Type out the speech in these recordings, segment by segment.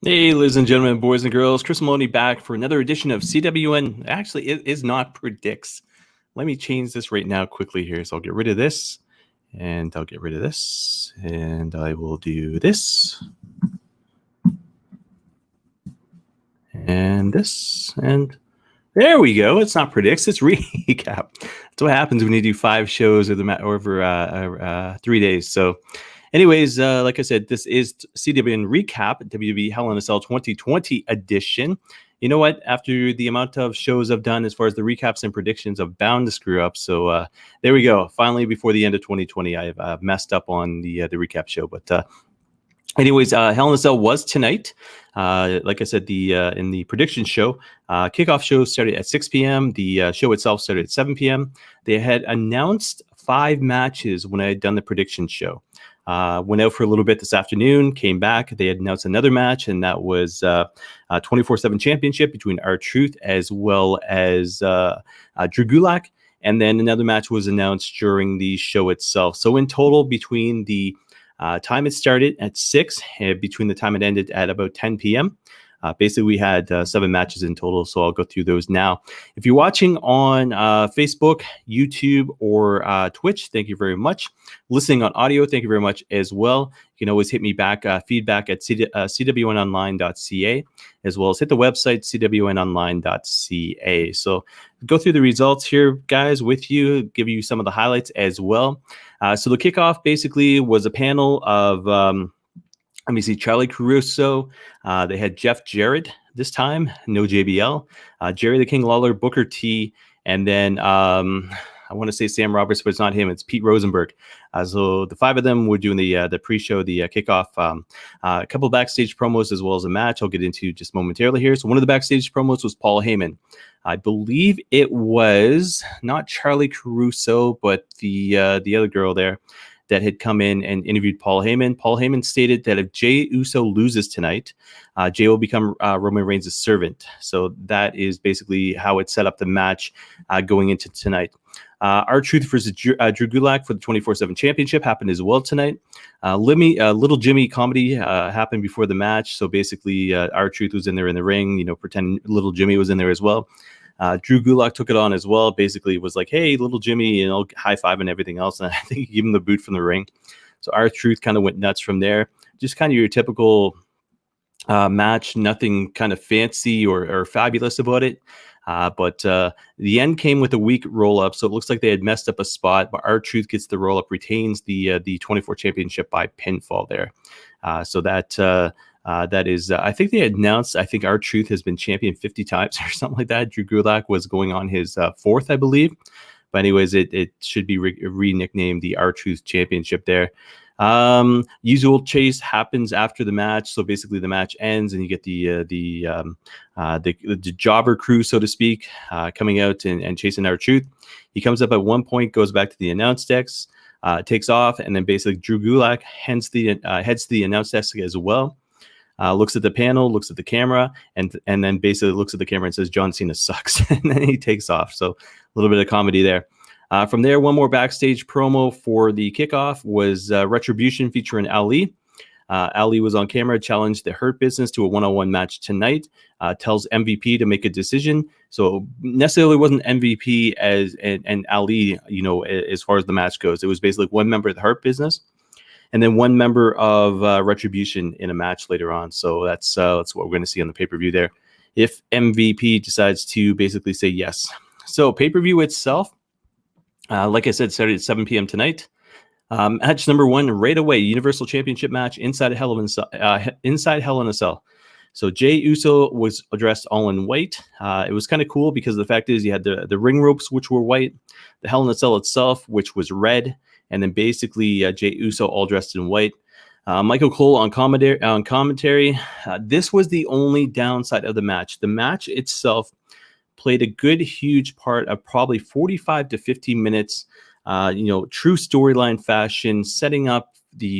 Hey, ladies and gentlemen, boys and girls, Chris Maloney back for another edition of CWN. Actually, it is not predicts. Let me change this right now quickly here. So I'll get rid of this, and I'll get rid of this, and I will do this, and this, and there we go. It's not predicts, it's recap. That's what happens when you do 5 shows over 3 days. So anyways, like I said, this is CWN Recap, WWE Hell in a Cell 2020 edition. You know what? After the amount of shows I've done as far as the recaps and predictions, I'm bound to screw up. So there we go. Finally, before the end of 2020, I've messed up on the recap show. But anyways, Hell in a Cell was tonight. Like I said, in the prediction show, kickoff show started at 6 p.m. The show itself started at 7 p.m. They had announced 5 matches when I had done the prediction show. Went out for a little bit this afternoon, came back. They had announced another match, and that was a 24/7 championship between R-Truth as well as Drew Gulak. And then another match was announced during the show itself. So in total, between the time it started at 6, between the time it ended at about 10 p.m., basically, we had 7 matches in total, so I'll go through those now. If you're watching on Facebook, YouTube, or Twitch, thank you very much. Listening on audio, thank you very much as well. You can always hit me back, feedback at cwnonline.ca, as well as hit the website, cwnonline.ca. So go through the results here, guys, with you, give you some of the highlights as well. So the kickoff basically was a panel of... let me see, Charlie Caruso. They had Jeff Jarrett this time, no JBL. Jerry the King Lawler, Booker T, and then I want to say Sam Roberts, but it's not him. It's Pete Rosenberg. So the 5 of them were doing the pre-show, the kickoff, a couple of backstage promos as well as a match I'll get into just momentarily here. So one of the backstage promos was Paul Heyman. I believe it was not Charlie Caruso, but the other girl there that had come in and interviewed Paul Heyman. Paul Heyman stated that if Jey Uso loses tonight, Jey will become Roman Reigns' servant. So that is basically how it set up the match going into tonight. R-Truth versus Drew Gulak for the 24/7 championship happened as well tonight. Little Jimmy comedy happened before the match. So basically, R-Truth was in there in the ring, pretending Little Jimmy was in there as well. Drew Gulak took it on as well. Basically was like, hey, Little Jimmy, high five and everything else. And I think he gave him the boot from the ring. So R-Truth kind of went nuts from there. Just kind of your typical match, nothing kind of fancy or fabulous about it. But the end came with a weak roll up. So it looks like they had messed up a spot, but R-Truth gets the roll up, retains the 24 championship by pinfall there. So that is, I think they announced, I think R-Truth has been champion 50 times or something like that. Drew Gulak was going on his 4th, I believe. But anyways, it should be re-nicknamed the R-Truth Championship there. Usual chase happens after the match. So basically the match ends and you get the jobber crew, so to speak, coming out and chasing R-Truth. He comes up at one point, goes back to the announce decks, takes off, and then basically Drew Gulak heads to the announce desk as well. Looks at the panel, looks at the camera, and then basically looks at the camera and says, John Cena sucks. And then he takes off. So a little bit of comedy there. From there, one more backstage promo for the kickoff was Retribution featuring Ali. Ali was on camera, challenged the Hurt Business to a one-on-one match tonight, tells MVP to make a decision. So necessarily wasn't MVP and Ali, as far as the match goes. It was basically one member of the Hurt Business and then one member of Retribution in a match later on. So that's what we're going to see on the pay-per-view there, if MVP decides to basically say yes. So pay-per-view itself, like I said, started at 7 p.m. tonight. Match number 1, right away, Universal Championship match inside Hell in a Cell. So Jey Uso was dressed all in white. It was kind of cool because the fact is you had the ring ropes, which were white, the Hell in a Cell itself, which was red, and then basically Jey Uso all dressed in white. Michael Cole on commentary. This was the only downside of the match. The match itself played a good, huge part of probably 45 to 50 minutes, true storyline fashion, setting up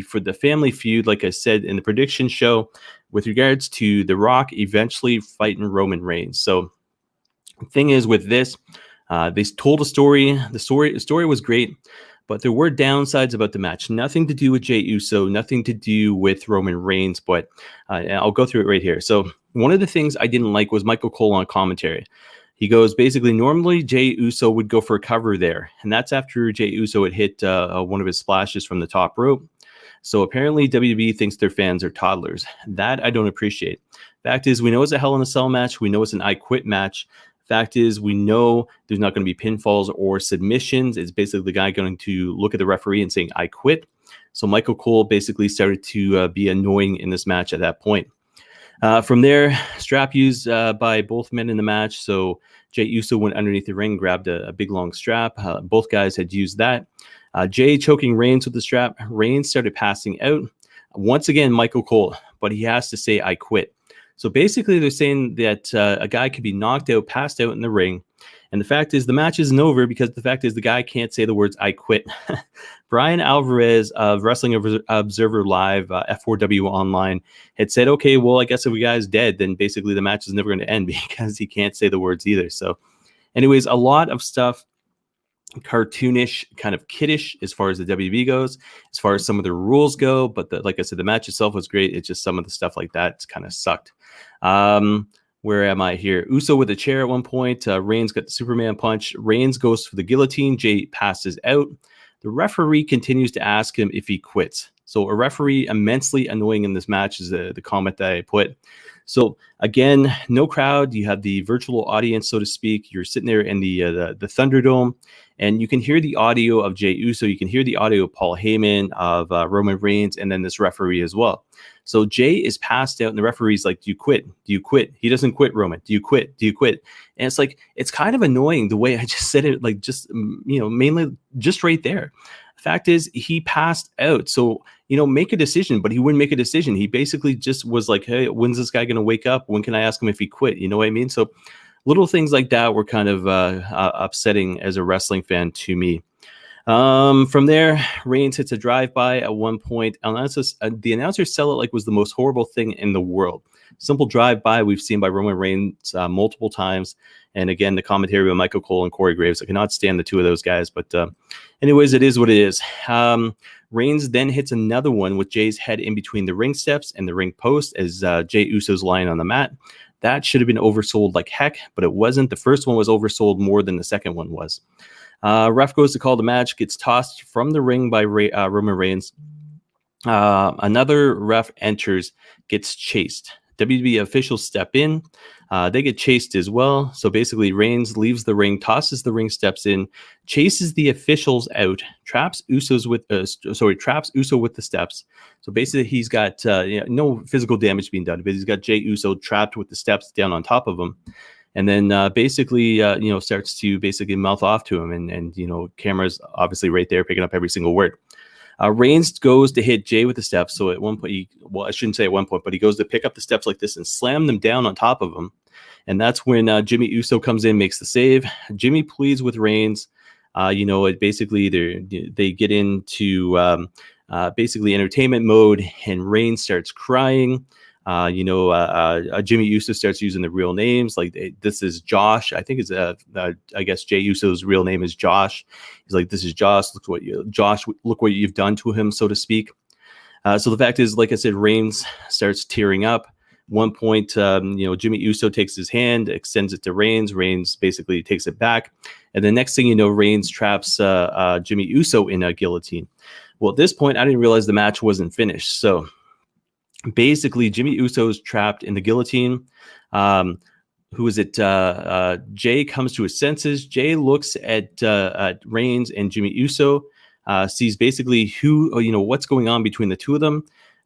for the family feud, like I said in the prediction show, with regards to The Rock eventually fighting Roman Reigns. So the thing is with this, they told a story. The story was great, But there were downsides about the match. Nothing to do with Jey Uso, nothing to do with Roman Reigns, but I'll go through it right here. So one of the things I didn't like was Michael Cole on commentary. He goes, basically, normally Jey Uso would go for a cover there. And that's after Jey Uso had hit one of his splashes from the top rope. So apparently WWE thinks their fans are toddlers. That I don't appreciate. Fact is, we know it's a Hell in a Cell match. We know it's an I Quit match. Fact is, we know there's not going to be pinfalls or submissions. It's basically the guy going to look at the referee and saying, I quit. So Michael Cole basically started to be annoying in this match at that point. From there, strap used by both men in the match. So Jey Uso went underneath the ring, grabbed a big long strap. Both guys had used that. Jey choking Reigns with the strap. Reigns started passing out. Once again, Michael Cole, but he has to say, I quit. So basically, they're saying that a guy could be knocked out, passed out in the ring. And the fact is, the match isn't over because the fact is the guy can't say the words, I quit. Brian Alvarez of Wrestling Observer Live, F4W Online, had said, okay, well, I guess if the guy's dead, then basically the match is never going to end because he can't say the words either. So anyways, a lot of stuff cartoonish, kind of kiddish as far as the WB goes, as far as some of the rules go. But like I said, the match itself was great. It's just some of the stuff like that kind of sucked. Where am I here? Uso with a chair at one point. Reigns got the Superman punch. Reigns goes for the guillotine. Jey passes out. The referee continues to ask him if he quits. So a referee immensely annoying in this match is the comment that I put. So again, no crowd. You have the virtual audience, so to speak. You're sitting there in the Thunderdome, and you can hear the audio of Jey Uso. You can hear the audio of Paul Heyman, of Roman Reigns, and then this referee as well. So Jey is passed out, and the referee's like, do you quit? Do you quit? He doesn't quit, Roman. Do you quit? Do you quit? And it's like, it's kind of annoying the way I just said it, like just, mainly just right there. Fact is, he passed out. So, make a decision, but he wouldn't make a decision. He basically just was like, hey, when's this guy going to wake up? When can I ask him if he quit? You know what I mean? So little things like that were kind of upsetting as a wrestling fan to me. From there, Reigns hits a drive-by at one point. The announcers sell it like it was the most horrible thing in the world. Simple drive-by we've seen by Roman Reigns multiple times. And again, the commentary by Michael Cole and Corey Graves. I cannot stand the two of those guys. But anyways, it is what it is. Reigns then hits another one with Jey's head in between the ring steps and the ring post as Jey Uso's lying on the mat. That should have been oversold like heck, but it wasn't. The first one was oversold more than the second one was. Ref goes to call the match, gets tossed from the ring by Roman Reigns. Another ref enters, gets chased. WWE officials step in. They get chased as well. So basically, Reigns leaves the ring, tosses the ring steps in, chases the officials out, traps Uso with the steps. So basically, he's got no physical damage being done, but he's got Jey Uso trapped with the steps down on top of him. And then basically, starts to basically mouth off to him. And cameras obviously right there picking up every single word. Reigns goes to hit Jey with the steps. So at one point, I shouldn't say at one point, but he goes to pick up the steps like this and slam them down on top of him. And that's when Jimmy Uso comes in, makes the save. Jimmy pleads with Reigns. Basically they get into basically entertainment mode, and Reigns starts crying. Jimmy Uso starts using the real names. Like, this is Josh. I think it's I guess Jey Uso's real name is Josh. He's like, this is Josh. Look what you've done to him, so to speak. So the fact is, like I said, Reigns starts tearing up. One point, Jimmy Uso takes his hand, extends it to Reigns. Reigns basically takes it back. And the next thing you know, Reigns traps Jimmy Uso in a guillotine. Well, at this point, I didn't realize the match wasn't finished. So basically, Jimmy Uso's trapped in the guillotine. Who is it? Jey comes to his senses. Jey looks at Reigns and Jimmy Uso, sees basically what's going on between the two of them.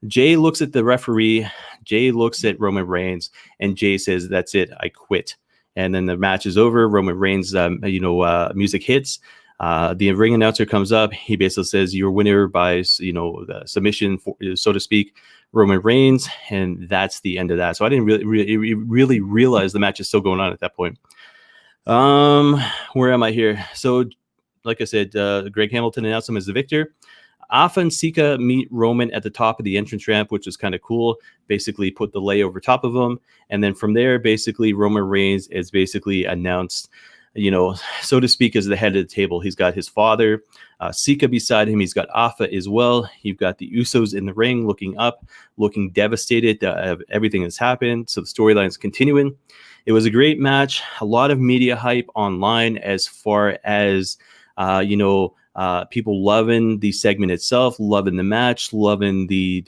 Jey looks at the referee. Jey looks at Roman Reigns, and Jey says, "That's it. I quit." And then the match is over. Roman Reigns, music hits. The ring announcer comes up. He basically says, "Your winner by the submission, so to speak, Roman Reigns," and that's the end of that. So I didn't really realize the match is still going on at that point. Where am I here? So, like I said, Greg Hamilton announced him as the victor. Afa and Sika meet Roman at the top of the entrance ramp, which was kind of cool. Basically put the lay over top of him. And then from there, basically Roman Reigns is basically announced so to speak, is the head of the table. He's got his father, Sika, beside him. He's got Afa as well. You've got the Usos in the ring, looking up, looking devastated of everything that's happened. So the storyline is continuing. It was a great match. A lot of media hype online as far as, people loving the segment itself, loving the match, loving the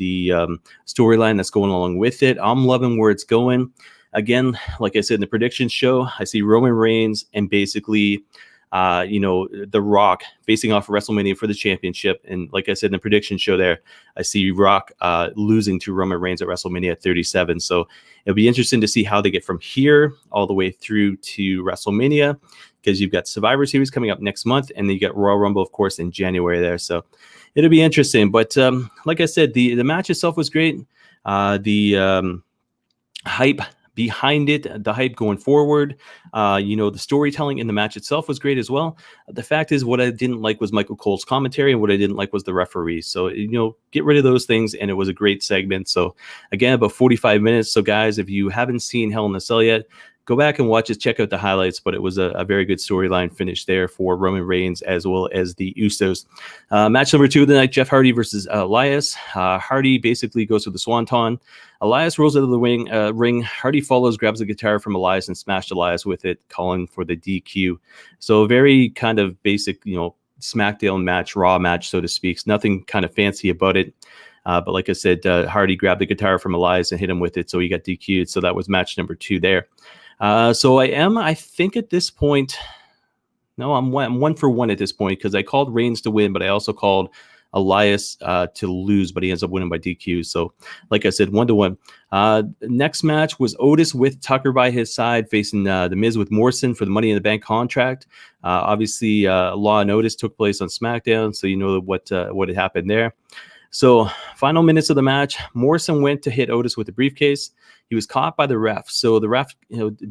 storyline that's going along with it. I'm loving where it's going. Again, like I said in the prediction show, I see Roman Reigns and basically, The Rock facing off WrestleMania for the championship. And like I said in the prediction show there, I see Rock losing to Roman Reigns at WrestleMania 37. So it'll be interesting to see how they get from here all the way through to WrestleMania, because you've got Survivor Series coming up next month, and then you got Royal Rumble, of course, in January there. So it'll be interesting. But like I said, the match itself was great. The hype behind it, the hype going forward, the storytelling in the match itself was great as well. The fact is, what I didn't like was Michael Cole's commentary, and what I didn't like was the referee. So, get rid of those things, and it was a great segment. So again, about 45 minutes. So guys, if you haven't seen Hell in a Cell yet, go back and watch it, check out the highlights, but it was a very good storyline finish there for Roman Reigns as well as the Usos. Match number 2 of the night, Jeff Hardy versus Elias. Hardy basically goes for the Swanton. Elias rolls out of the ring. Hardy follows, grabs the guitar from Elias and smashed Elias with it, calling for the DQ. So a very kind of basic, SmackDown match, Raw match, so to speak. Nothing kind of fancy about it. But like I said, Hardy grabbed the guitar from Elias and hit him with it, so he got DQ'd. So that was match number 2 there. So I think at this point, I'm 1 for 1 at this point, because I called Reigns to win, but I also called Elias to lose, but he ends up winning by DQ. So like I said, 1-1. Next match was Otis with Tucker by his side, facing The Miz with Morrison for the Money in the Bank contract. Obviously, Law and Otis took place on SmackDown, so you know what had happened there. So final minutes of the match, Morrison went to hit Otis with the briefcase. He was caught by the ref. So the ref,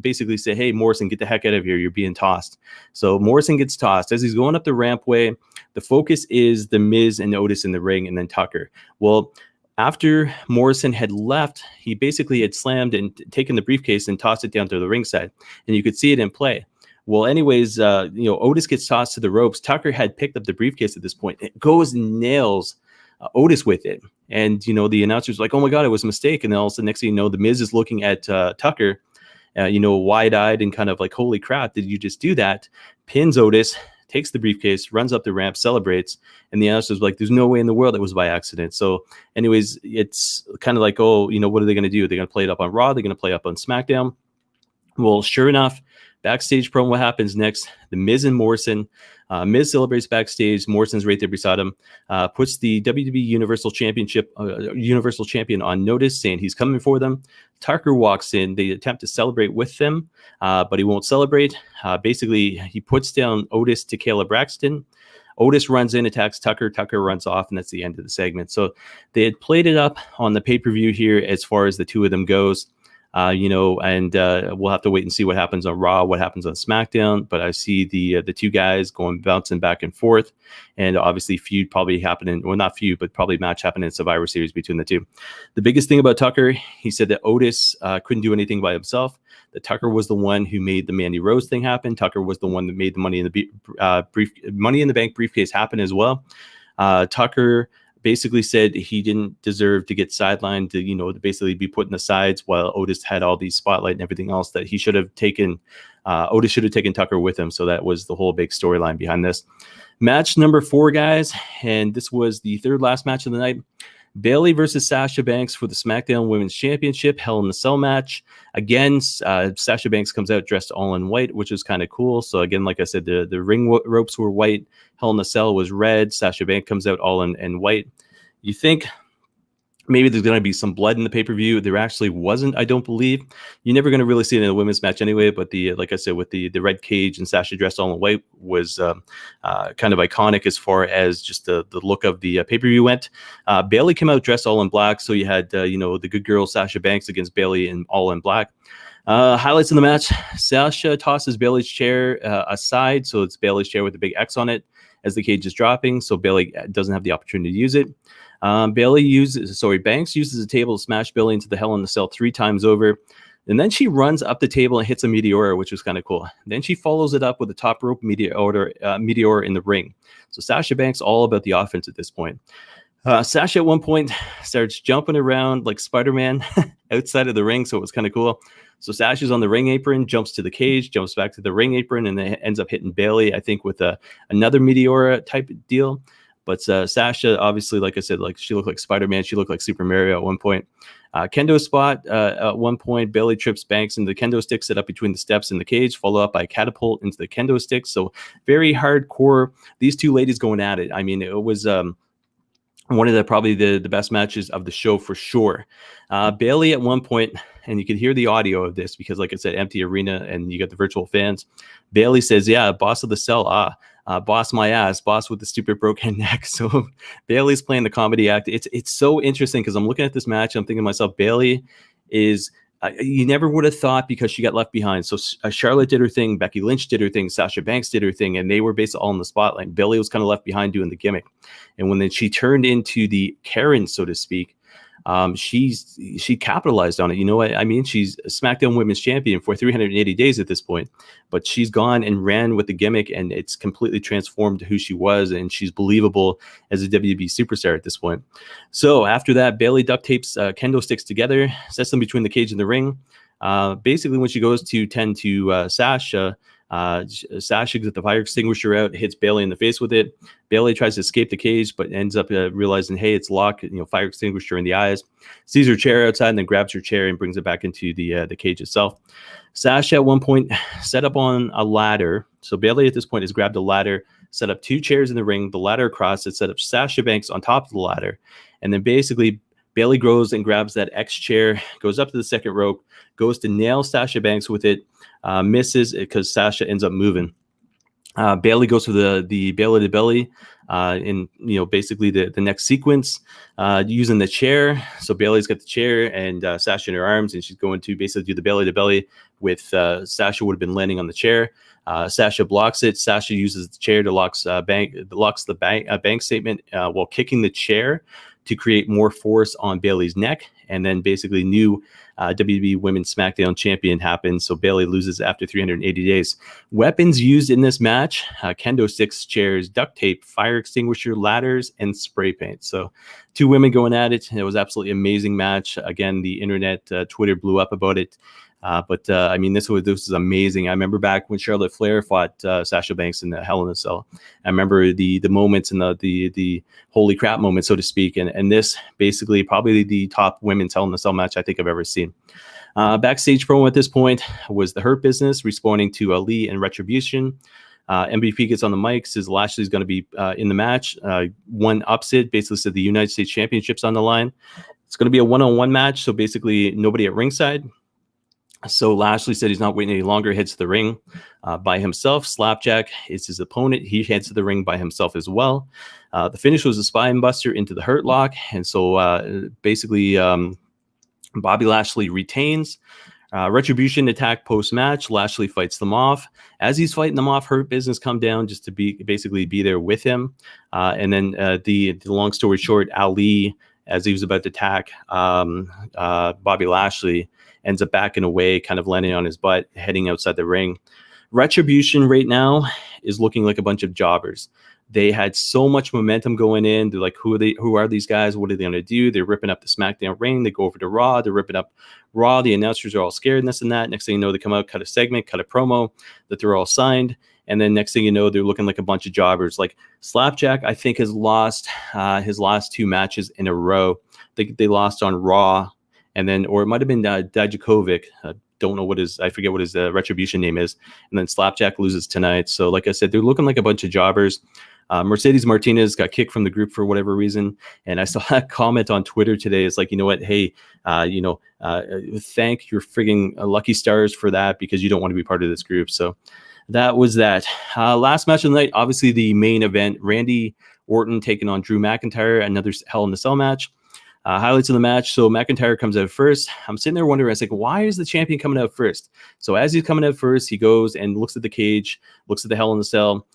basically said, "Hey, Morrison, get the heck out of here. You're being tossed." So Morrison gets tossed. As he's going up the rampway, the focus is the Miz and Otis in the ring, and then Tucker. Well, after Morrison had left, he basically had slammed and taken the briefcase and tossed it down to the ringside, and you could see it in play. Well, anyways, Otis gets tossed to the ropes. Tucker had picked up the briefcase at this point. It goes and nails Otis with it. And, the announcer's like, "Oh my God, it was a mistake." And then all of a sudden, next thing you know, the Miz is looking at Tucker, wide-eyed and kind of like, "Holy crap, did you just do that?" Pins Otis, takes the briefcase, runs up the ramp, celebrates. And the announcer's like, "There's no way in the world it was by accident." So anyways, it's kind of like, what are they going to do? They're going to play it up on Raw. They're going to play it up on SmackDown. Well, sure enough, backstage promo, what happens next? The Miz and Morrison. Miz celebrates backstage. Morrison's right there beside him. Puts the WWE Universal Champion on notice, saying he's coming for them. Tucker walks in. They attempt to celebrate with them, but he won't celebrate. Basically, he puts down Otis to Kayla Braxton. Otis runs in, attacks Tucker. Tucker runs off, and that's the end of the segment. So they had played it up on the pay-per-view here as far as the two of them goes. And we'll have to wait and see what happens on Raw, what happens on SmackDown. But I see the two guys bouncing back and forth, and obviously feud probably happening. Well, not feud, but probably match happening in Survivor Series between the two. The biggest thing about Tucker, he said that Otis couldn't do anything by himself. That Tucker was the one who made the Mandy Rose thing happen. Tucker was the one that made the Money in the Bank briefcase happen as well. Tucker basically said he didn't deserve to get sidelined, to basically be put in the sides while Otis had all these spotlight and everything else, that he should have taken, Otis should have taken Tucker with him. So that was the whole big storyline behind this. Match number 4, guys, and this was the third last match of the night. Bayley versus Sasha Banks for the SmackDown Women's Championship, Hell in a Cell match. Again, Sasha Banks comes out dressed all in white, which is kind of cool. So again, like I said, the ring ropes were white. Hell in a Cell was red. Sasha Banks comes out all in white. You think maybe there's going to be some blood in the pay-per-view. There actually wasn't, I don't believe. You're never going to really see it in a women's match anyway, but like I said, with the red cage and Sasha dressed all in white was kind of iconic as far as just the look of the pay-per-view went. Bayley came out dressed all in black, so you had the good girl Sasha Banks against Bayley in all in black. Highlights in the match: Sasha tosses Bayley's chair aside, so it's Bayley's chair with the big X on it as the cage is dropping, so Bayley doesn't have the opportunity to use it. Banks uses a table to smash Bayley into the Hell in the Cell 3 times over. And then she runs up the table and hits a Meteora, which was kind of cool. Then she follows it up with a top rope Meteora in the ring. So Sasha Banks all about the offense at this point. Sasha at one point starts jumping around like Spider-Man outside of the ring, so it was kind of cool. So Sasha's on the ring apron, jumps to the cage, jumps back to the ring apron, and then ends up hitting Bayley, I think, with another Meteora type deal. But Sasha, obviously, like I said, like she looked like Spider-Man. She looked like Super Mario at one point. Kendo spot at one point. Bayley trips Banks into the kendo stick set up between the steps in the cage, followed up by a catapult into the kendo stick. So very hardcore. These two ladies going at it. I mean, it was one of probably the best matches of the show for sure. Bayley at one point, and you can hear the audio of this because, like I said, empty arena and you got the virtual fans. Bayley says, "Yeah, boss of the cell, boss my ass, boss with the stupid broken neck." So Bayley's playing the comedy act. It's so interesting because I'm looking at this match. I'm thinking to myself, Bayley is. You never would have thought because she got left behind. So Charlotte did her thing, Becky Lynch did her thing, Sasha Banks did her thing, and they were basically all in the spotlight. Bayley was kind of left behind doing the gimmick. And when then she turned into the Karen, so to speak, she capitalized on it. You know what I mean? She's a SmackDown Women's Champion for 380 days at this point, but she's gone and ran with the gimmick, and it's completely transformed who she was, and she's believable as a WWE superstar at this point. So after that, Bayley duct tapes kendo sticks together, sets them between the cage and the ring. Basically, when she goes to tend to Sasha, Sasha gets the fire extinguisher out, hits Bayley in the face with it. Bayley tries to escape the cage, but ends up realizing, hey, it's locked. Fire extinguisher in the eyes. Sees her chair outside, and then grabs her chair and brings it back into the cage itself. Sasha at one point set up on a ladder. So Bayley at this point has grabbed a ladder, set up two chairs in the ring, the ladder across it, set up Sasha Banks on top of the ladder, and then basically Bayley goes and grabs that X chair, goes up to the second rope, goes to nail Sasha Banks with it, misses it because Sasha ends up moving. Bayley goes for the Bayley to belly in basically the next sequence using the chair. So Bayley's got the chair and Sasha in her arms, and she's going to basically do the Bayley to belly with Sasha would have been landing on the chair. Sasha blocks it. Sasha uses the chair to locks the bank statement while kicking the chair to create more force on Bayley's neck, and then basically new WWE Women's SmackDown Champion happens. So Bayley loses after 380 days. Weapons used in this match: kendo sticks, chairs, duct tape, fire extinguisher, ladders, and spray paint. So two women going at it. It was absolutely amazing match. Again, the internet, Twitter blew up about it. But I mean, this was amazing. I remember back when Charlotte Flair fought Sasha Banks in the Hell in a Cell. I remember the moments and the holy crap moment, so to speak. And this basically probably the top women's Hell in a Cell match I think I've ever seen. Backstage promo at this point was the Hurt Business responding to Ali and Retribution. MVP gets on the mic, says Lashley's going to be in the match. One ups it, basically said the United States Championship's on the line. It's going to be a one-on-one match, so basically nobody at ringside. So Lashley said he's not waiting any longer, heads to the ring by himself. Slapjack is his opponent. He heads to the ring by himself as well. The finish was a spine buster into the Hurt Lock. And so basically Bobby Lashley retains. Retribution attack post-match. Lashley fights them off. As he's fighting them off, Hurt Business come down just to basically be there with him. And then the long story short, Ali, as he was about to attack Bobby Lashley, ends up backing away, kind of landing on his butt, heading outside the ring. Retribution right now is looking like a bunch of jobbers. They had so much momentum going in. They're like, who are these guys? What are they going to do? They're ripping up the SmackDown ring. They go over to Raw. They're ripping up Raw. The announcers are all scared and this and that. Next thing you know, they come out, cut a segment, cut a promo that they're all signed. And then next thing you know, they're looking like a bunch of jobbers. Like Slapjack, I think, has lost his last two matches in a row. They lost on Raw. And then, or it might have been Dijakovic. Don't know I forget what his Retribution name is. And then Slapjack loses tonight. So like I said, they're looking like a bunch of jobbers. Mercedes Martinez got kicked from the group for whatever reason. And I saw a comment on Twitter today. It's like, you know what? Hey, thank your frigging lucky stars for that, because you don't want to be part of this group. So that was that. Last match of the night, obviously the main event, Randy Orton taking on Drew McIntyre, another Hell in a Cell match. Highlights of the match. So McIntyre comes out first. I'm sitting there wondering, I was like, why is the champion coming out first? So as he's coming out first, he goes and looks at the cage, looks at the Hell in the Cell,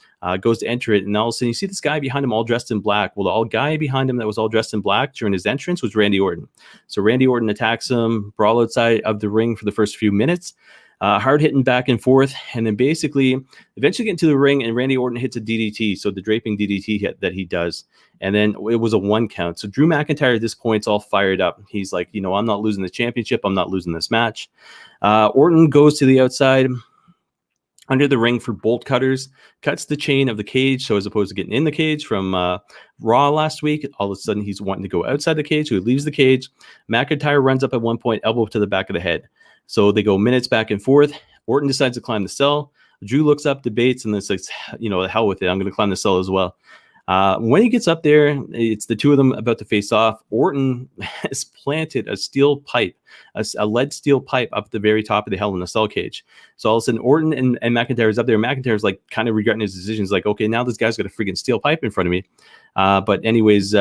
goes to enter it, and all of a sudden you see this guy behind him all dressed in black. Well, the guy behind him that was all dressed in black during his entrance was Randy Orton. So Randy Orton attacks him, brawl outside of the ring for the first few minutes. Hard hitting back and forth, and then basically eventually get into the ring, and Randy Orton hits a DDT, so the draping DDT hit that he does, and then it was a 1 count. So Drew McIntyre at this point is all fired up. He's like, I'm not losing the championship. I'm not losing this match. Orton goes to the outside under the ring for bolt cutters, cuts the chain of the cage. So as opposed to getting in the cage from Raw last week, all of a sudden he's wanting to go outside the cage. So he leaves the cage. McIntyre runs up at one point, elbow to the back of the head. So they go minutes back and forth. Orton decides to climb the cell. Drew looks up, debates, and then says, the hell with it. I'm going to climb the cell as well. When he gets up there, it's the two of them about to face off. Orton has planted a steel pipe, a lead steel pipe up at the very top of the Hell in the Cell cage. So all of a sudden, Orton and McIntyre is up there. McIntyre's like kind of regretting his decisions, like, okay, now this guy's got a freaking steel pipe in front of me. But anyways,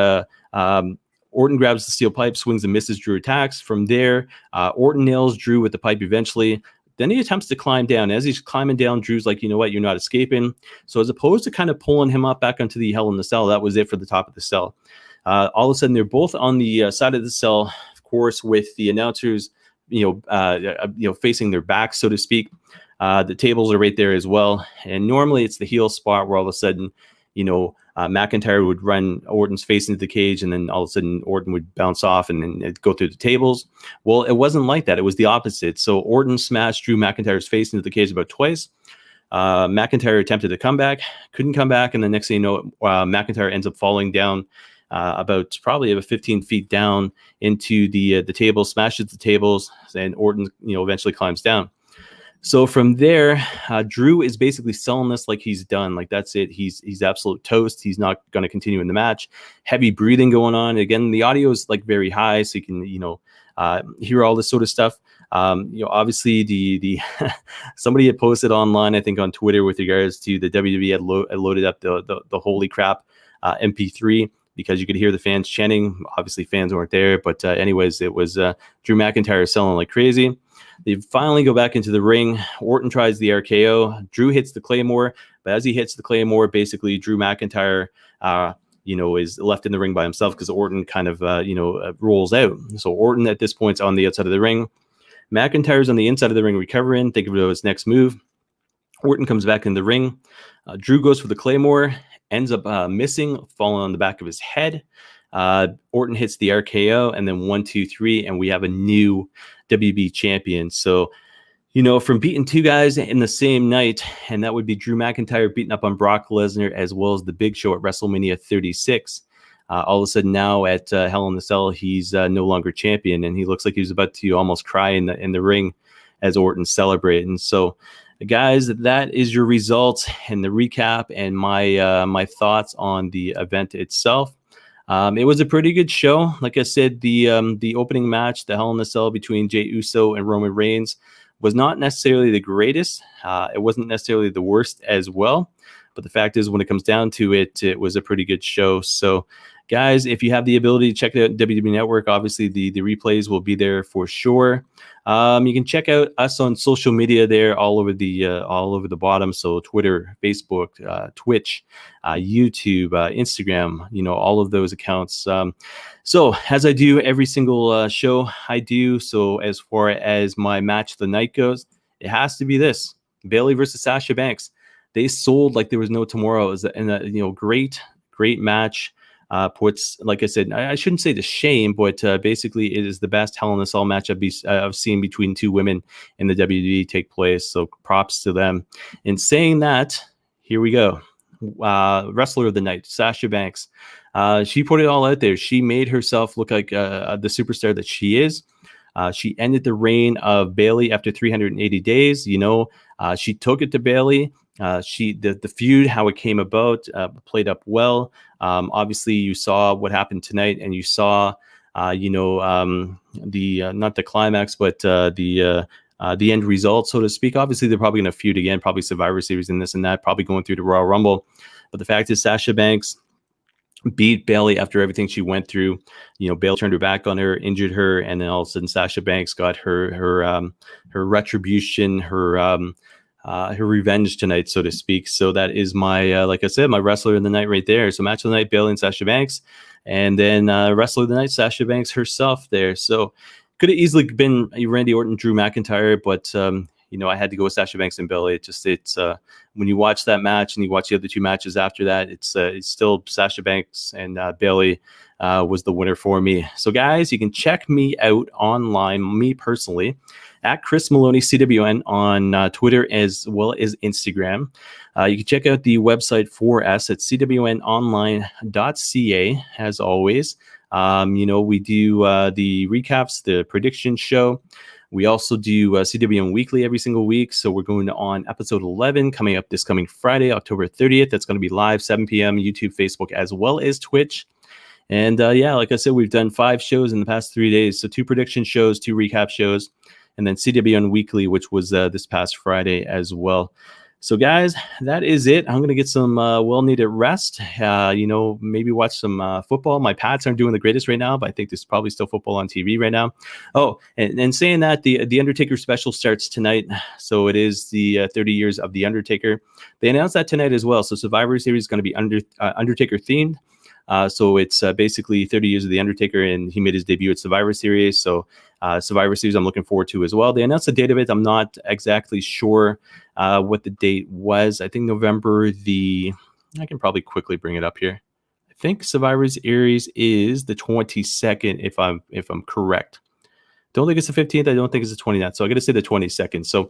Orton grabs the steel pipe, swings and misses. Drew attacks. From there, Orton nails Drew with the pipe eventually. Then he attempts to climb down. As he's climbing down, Drew's like, you know what? You're not escaping. So as opposed to kind of pulling him up back onto the Hell in the Cell, that was it for the top of the cell. All of a sudden, they're both on the side of the cell, of course, with the announcers, facing their backs, so to speak. The tables are right there as well. And normally it's the heel spot where all of a sudden, McIntyre would run Orton's face into the cage, and then all of a sudden Orton would bounce off and then it'd go through the tables. Well, it wasn't like that. It was the opposite. So Orton smashed Drew McIntyre's face into the cage about twice. McIntyre attempted to come back, couldn't come back, and the next thing you know, McIntyre ends up falling down about 15 feet down into the table, smashes the tables, and Orton eventually climbs down. So from there, Drew is basically selling this like he's done. Like, that's it. He's absolute toast. He's not going to continue in the match. Heavy breathing going on. Again, the audio is like very high, so you can hear all this sort of stuff. Obviously the somebody had posted online, I think on Twitter, with regards to the WWE had loaded up the holy crap MP3. Because you could hear the fans chanting. Obviously, fans weren't there. But anyways, it was Drew McIntyre selling like crazy. They finally go back into the ring. Orton tries the RKO. Drew hits the Claymore. But as he hits the Claymore, basically, Drew McIntyre, is left in the ring by himself because Orton kind of, rolls out. So Orton at this point is on the outside of the ring. McIntyre's on the inside of the ring recovering. Think of it as next move. Orton comes back in the ring. Drew goes for the Claymore. Ends up missing, falling on the back of his head. Orton hits the RKO, and then 1, 2, 3, and we have a new WB champion. So, from beating two guys in the same night, and that would be Drew McIntyre beating up on Brock Lesnar, as well as the Big Show at WrestleMania 36. All of a sudden now at Hell in the Cell, he's no longer champion, and he looks like he was about to almost cry in the ring as Orton's celebrating. So, guys, that is your results and the recap and my thoughts on the event itself. It was a pretty good show. Like I said, the opening match, the Hell in the Cell between Jey Uso and Roman Reigns, was not necessarily the greatest. It wasn't necessarily the worst as well. But the fact is, when it comes down to it, it was a pretty good show. So, guys, if you have the ability to check out WWE Network, obviously the replays will be there for sure. You can check out us on social media there, all over the bottom. So Twitter, Facebook, Twitch, YouTube, Instagram, all of those accounts. So as I do every single show I do, so as far as my match of the night goes, it has to be this: Bayley versus Sasha Banks. They sold like there was no tomorrow. It was a great match. Puts, like I said, I shouldn't say to shame, but basically it is the best Hell in a Cell match I've seen between two women in the WWE take place. So props to them. In saying that, here we go. Wrestler of the night, Sasha Banks. She put it all out there. She made herself look like the superstar that she is. She ended the reign of Bayley after 380 days. She took it to Bayley. The feud, how it came about, played up well. Obviously, you saw what happened tonight, and you saw, not the climax, but the end result, so to speak. Obviously, they're probably going to feud again, probably Survivor Series and this and that, probably going through the Royal Rumble. But the fact is, Sasha Banks beat Bayley after everything she went through. You know, Bayley turned her back on her, injured her, and then all of a sudden Sasha Banks got her retribution, her revenge tonight, so to speak. So that is my, like I said, my wrestler of the night right there. So match of the night, Bayley and Sasha Banks, and then wrestler of the night, Sasha Banks herself there. So could have easily been Randy Orton, Drew McIntyre, but you know, I had to go with Sasha Banks and Bayley. It's when you watch that match and you watch the other two matches after that, it's still Sasha Banks and Bayley was the winner for me. So guys, you can check me out online, me personally, at Chris Maloney CWN on Twitter as well as Instagram. You can check out the website for us at cwnonline.ca as always. You know, we do the recaps, the prediction show. We also do CWN Weekly every single week. So we're going on episode 11 coming up this coming Friday, October 30th. That's going to be live 7 p.m. YouTube, Facebook, as well as Twitch. And yeah, like I said, we've done 5 shows in the past 3 days. So 2 prediction shows, 2 recap shows, and then CWN Weekly, which was this past Friday as well. So guys, that is it. I'm going to get some well-needed rest. You know, maybe watch some football. My Pats aren't doing the greatest right now, but I think there's probably still football on TV right now. Oh, and saying that, the Undertaker special starts tonight. So it is the 30 years of The Undertaker. They announced that tonight as well. So Survivor Series is going to be Undertaker themed. So it's basically 30 years of The Undertaker, and he made his debut at Survivor Series. So Survivor Series I'm looking forward to as well. They announced the date of it. I'm not exactly sure what the date was. I think November I can probably quickly bring it up here. I think Survivor Series is the 22nd, if I'm correct. Don't think it's the 15th. I don't think it's the 29th. So I got to say the 22nd. So,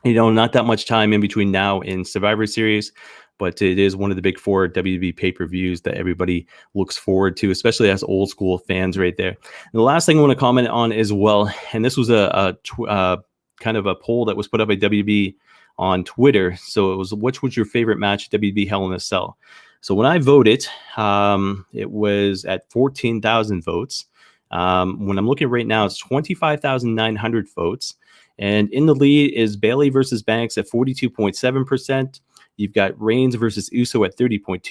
you know, not that much time in between now and Survivor Series, but it is one of the big 4 WWE pay-per-views that everybody looks forward to, especially as old school fans right there. And the last thing I want to comment on as well, and this was a kind of a poll that was put up by WWE on Twitter. So it was, which was your favorite match, WWE Hell in a Cell? So when I voted, it was at 14,000 votes. When I'm looking right now, it's 25,900 votes. And in the lead is Bayley versus Banks at 42.7%. You've got Reigns versus Uso at 30.2%,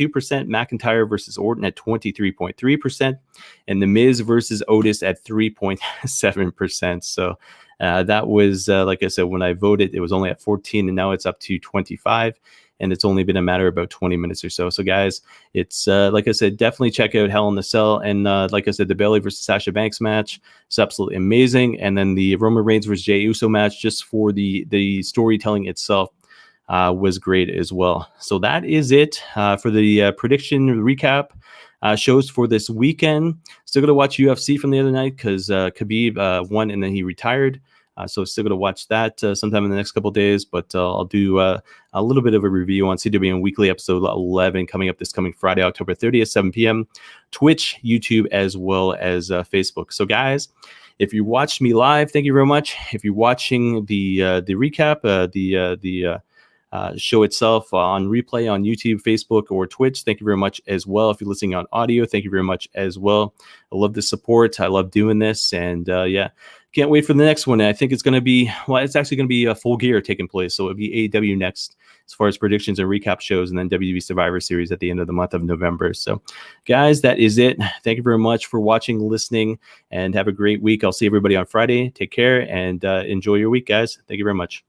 McIntyre versus Orton at 23.3%, and The Miz versus Otis at 3.7%. So that was, like I said, when I voted, it was only at 14, and now it's up to 25, and it's only been a matter of about 20 minutes or so. So guys, it's like I said, definitely check out Hell in the Cell. And like I said, the Bayley versus Sasha Banks match is absolutely amazing. And then the Roman Reigns versus Jey Uso match, just for the storytelling itself, was great as well. So that is it for the prediction recap shows for this weekend. Still going to watch UFC from the other night because Khabib won and then he retired. So still going to watch that sometime in the next couple of days. But I'll do a little bit of a review on CWN Weekly episode 11 coming up this coming Friday, October 30th, 7 p.m. Twitch, YouTube, as well as Facebook. So guys, if you watched me live, thank you very much. If you're watching the recap, the show itself on replay on YouTube, Facebook, or Twitch, thank you very much as well. If you're listening on audio, thank you very much as well. I love the support. I love doing this. And yeah, can't wait for the next one. I think it's going to be, well, it's actually going to be a Full Gear taking place. So it'll be AEW next as far as predictions and recap shows, and then WWE Survivor Series at the end of the month of November. So guys, that is it. Thank you very much for watching, listening, and have a great week. I'll see everybody on Friday. Take care and enjoy your week, guys. Thank you very much.